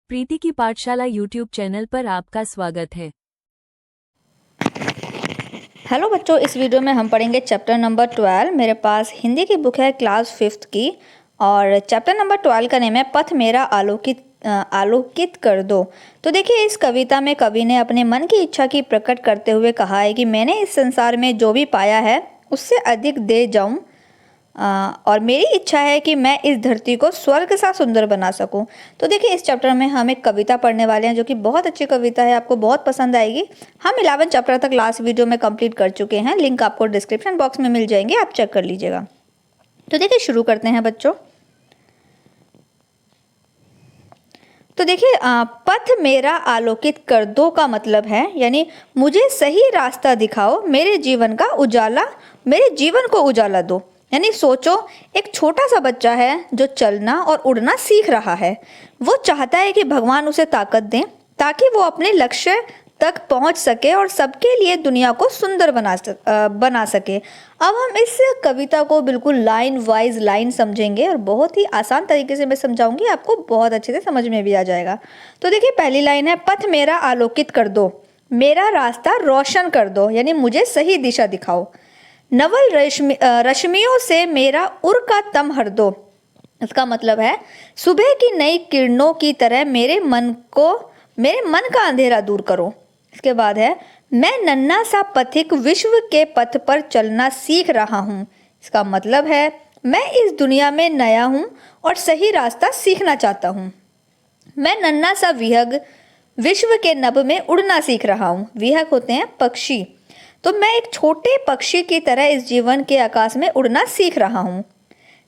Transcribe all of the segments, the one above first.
प्रीति की पाठशाला YouTube channel पर आपका स्वागत है। हेलो बच्चों, इस वीडियो में हम पढ़ेंगे चैप्टर नंबर 12। मेरे पास हिंदी की बुक है क्लास 5th की और चैप्टर नंबर 12 का नेम है पथ मेरा आलोकित कर दो। तो देखिए, इस कविता में कवि ने अपने मन की इच्छा की प्रकट करते हुए कहा है कि मैंने इस संसार में जो भी पाया है उससे अधिक दे जाऊं और मेरी इच्छा है कि मैं इस धरती को स्वर्ग सा सुंदर बना सकूं। तो देखिए, इस चैप्टर में हम एक कविता पढ़ने वाले हैं जो कि बहुत अच्छी कविता है, आपको बहुत पसंद आएगी। हम 11 चैप्टर तक लास्ट वीडियो में कंप्लीट कर चुके हैं, लिंक आपको डिस्क्रिप्शन बॉक्स में मिल जाएंगे, आप चेक कर लीजिएगा। तो देखिए, शुरू करते हैं बच्चों। तो देखिए, पथ मेरा आलोकित कर दो का मतलब है यानी मुझे सही रास्ता दिखाओ, मेरे जीवन को उजाला दो। यानी सोचो, एक छोटा सा बच्चा है जो चलना और उड़ना सीख रहा है। वो चाहता है कि भगवान उसे ताकत दें ताकि वो अपने लक्ष्य तक पहुंच सके और सबके लिए दुनिया को सुंदर बना सके। अब हम इस कविता को बिल्कुल लाइन वाइज लाइन समझेंगे और बहुत ही आसान तरीके से मैं समझाऊंगी, आपको बहुत अच्छे से समझ में भी आ जाएगा। तो देखिए, पहली लाइन है, पथ मेरा आलोकित कर दो, मेरा रास्ता रोशन कर दो, यानी मुझे सही दिशा दिखाओ। नवल रश्मियों से मेरा उर का तम हर दो। इसका मतलब है सुबह की नई किरणों की तरह मेरे मन का अंधेरा दूर करो। इसके बाद है, मैं नन्हा सा पथिक विश्व के पथ पर चलना सीख रहा हूँ। इसका मतलब है मैं इस दुनिया में नया हूँ और सही रास्ता सीखना चाहता हूँ। मैं नन्हा सा विहग विश्व के नभ में उड़ना सीख रहा हूँ। विहग होते हैं पक्षी। तो मैं एक छोटे पक्षी की तरह इस जीवन के आकाश में उड़ना सीख रहा हूँ।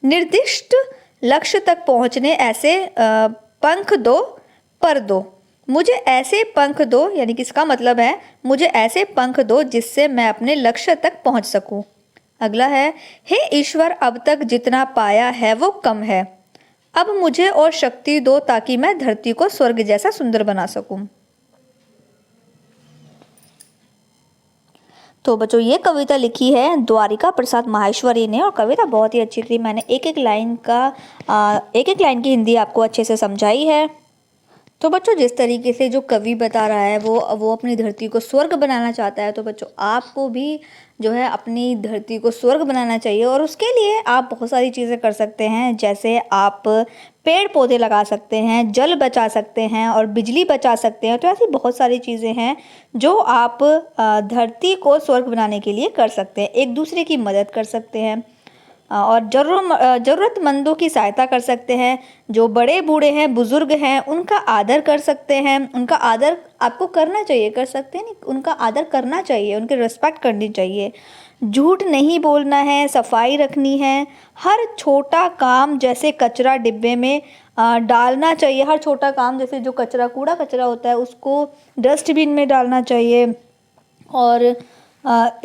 निर्दिष्ट लक्ष्य तक पहुँचने ऐसे पंख दो पर दो। मुझे ऐसे पंख दो, यानी कि इसका मतलब है मुझे ऐसे पंख दो जिससे मैं अपने लक्ष्य तक पहुँच सकूँ। अगला है, हे ईश्वर, अब तक जितना पाया है वो कम है। अब मुझे और शक्ति दो ताकि मैं धरती को स्वर्ग जैसा सुंदर बना सकूँ। तो बच्चों, ये कविता लिखी है द्वारिका प्रसाद माहेश्वरी ने और कविता बहुत ही अच्छी थी। मैंने एक एक लाइन की हिंदी आपको अच्छे से समझाई है। तो बच्चों, जिस तरीके से जो कवि बता रहा है वो अपनी धरती को स्वर्ग बनाना चाहता है, तो बच्चों आपको भी जो है अपनी धरती को स्वर्ग बनाना चाहिए और उसके लिए आप बहुत सारी चीज़ें कर सकते हैं। जैसे आप पेड़ पौधे लगा सकते हैं, जल बचा सकते हैं और बिजली बचा सकते हैं। तो ऐसी बहुत सारी चीज़ें हैं जो आप धरती को स्वर्ग बनाने के लिए कर सकते हैं। एक दूसरे की मदद कर सकते हैं और ज़रूरतमंदों की सहायता कर सकते हैं। जो बड़े बूढ़े हैं, बुजुर्ग हैं, उनका आदर कर सकते हैं। उनका आदर आपको करना चाहिए, कर सकते हैं नहीं, उनका आदर करना चाहिए, उनकी रिस्पेक्ट करनी चाहिए। झूठ नहीं बोलना है, सफाई रखनी है। हर छोटा काम जैसे कचरा डिब्बे में डालना चाहिए। हर छोटा काम जैसे जो कूड़ा कचरा होता है उसको डस्टबिन में डालना चाहिए। और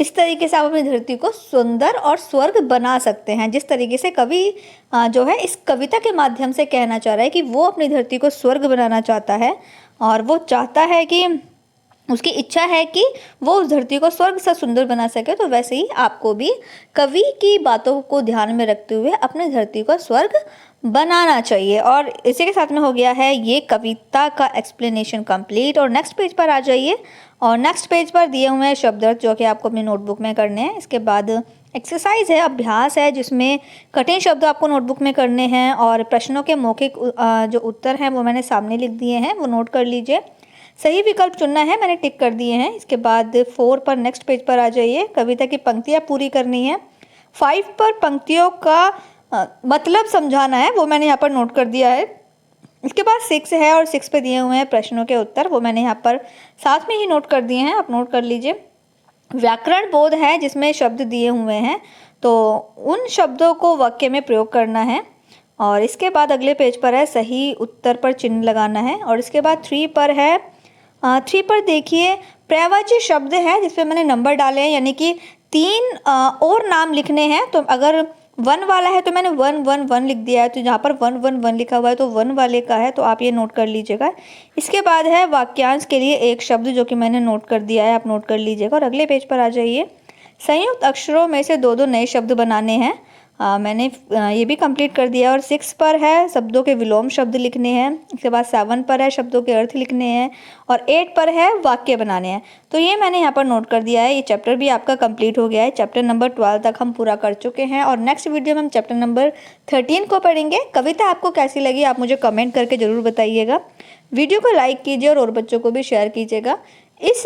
इस तरीके से आप अपनी धरती को सुंदर और स्वर्ग बना सकते हैं। जिस तरीके से कवि जो है इस कविता के माध्यम से कहना चाह रहा है कि वो अपनी धरती को स्वर्ग बनाना चाहता है और वो चाहता है कि उसकी इच्छा है कि वो उस धरती को स्वर्ग सा सुंदर बना सके। तो वैसे ही आपको भी कवि की बातों को ध्यान में रखते हुए अपनी धरती को स्वर्ग बनाना चाहिए। और इसी के साथ में हो गया है ये कविता का एक्सप्लेनेशन कंप्लीट। और नेक्स्ट पेज पर आ जाइए और नेक्स्ट पेज पर दिए हुए हैं शब्द अर्थ जो कि आपको अपनी नोटबुक में करने हैं। इसके बाद एक्सरसाइज है, अभ्यास है, जिसमें कठिन शब्द आपको नोटबुक में करने हैं और प्रश्नों के मौखिक जो उत्तर हैं वो मैंने सामने लिख दिए हैं, वो नोट कर लीजिए। सही विकल्प चुनना है, मैंने टिक कर दिए हैं। इसके बाद 4 पर नेक्स्ट पेज पर आ जाइए, कविता की पंक्तियाँ पूरी करनी है। 5 पर पंक्तियों का मतलब समझाना है, वो मैंने यहाँ पर नोट कर दिया है। इसके बाद 6 है और 6 पे दिए हुए हैं प्रश्नों के उत्तर, वो मैंने यहाँ पर साथ में ही नोट कर दिए हैं, आप नोट कर लीजिए। व्याकरण बोध है जिसमें शब्द दिए हुए हैं, तो उन शब्दों को वाक्य में प्रयोग करना है। और इसके बाद अगले पेज पर है सही उत्तर पर चिन्ह लगाना है। और इसके बाद 3 पर है, 3 पर देखिए पर्यायवाची शब्द है जिसपे मैंने नंबर डाले हैं, यानी कि 3 और नाम लिखने हैं। तो अगर 1 वाला है तो मैंने 1 1 1 लिख दिया है, तो जहाँ पर 1 1 1 लिखा हुआ है तो 1 वाले का है, तो आप ये नोट कर लीजिएगा। इसके बाद है वाक्यांश के लिए एक शब्द जो कि मैंने नोट कर दिया है, आप नोट कर लीजिएगा। और अगले पेज पर आ जाइए, संयुक्त अक्षरों में से 2 2 नए शब्द बनाने हैं। मैंने ये भी कंप्लीट कर दिया। और 6 पर है शब्दों के विलोम शब्द लिखने हैं। इसके बाद 7 पर है शब्दों के अर्थ लिखने हैं। और 8 पर है वाक्य बनाने हैं। तो ये मैंने यहाँ पर नोट कर दिया है। ये चैप्टर भी आपका कंप्लीट हो गया है। चैप्टर नंबर 12 तक हम पूरा कर चुके हैं और नेक्स्ट वीडियो में हम चैप्टर नंबर 13 को पढ़ेंगे। कविता आपको कैसी लगी आप मुझे कमेंट करके ज़रूर बताइएगा। वीडियो को लाइक कीजिए और बच्चों को भी शेयर कीजिएगा। इस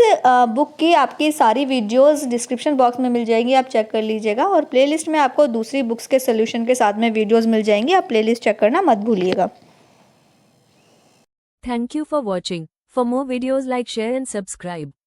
बुक की आपकी सारी वीडियोस डिस्क्रिप्शन बॉक्स में मिल जाएंगी, आप चेक कर लीजिएगा। और प्लेलिस्ट में आपको दूसरी बुक्स के सोल्यूशन के साथ में वीडियोस मिल जाएंगी, आप प्लेलिस्ट चेक करना मत भूलिएगा। Thank you for watching. For more videos like, share and subscribe.